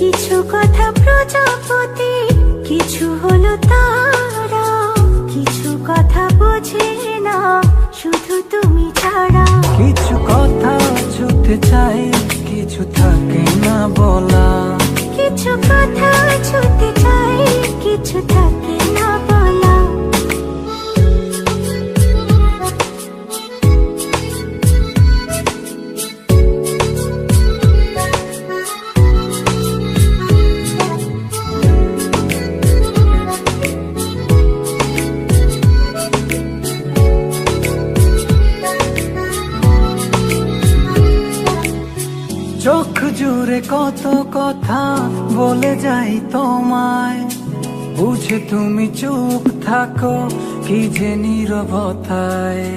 কিছু কথা প্রজাপতি, কিছু হলো তারা, কিছু কথা বোঝে না শুধু তুমি ছাড়া। কিছু কথা ছুটে চাই, কিছু থাকে না বলা। কিছু কথা ছুটে চাই, কিছু থাকে না বলা। চোখ জুড়ে কত কথা বলে যাই তোমায়, বুঝে তুমি চুপ থাকো কি যে নীরবতায়।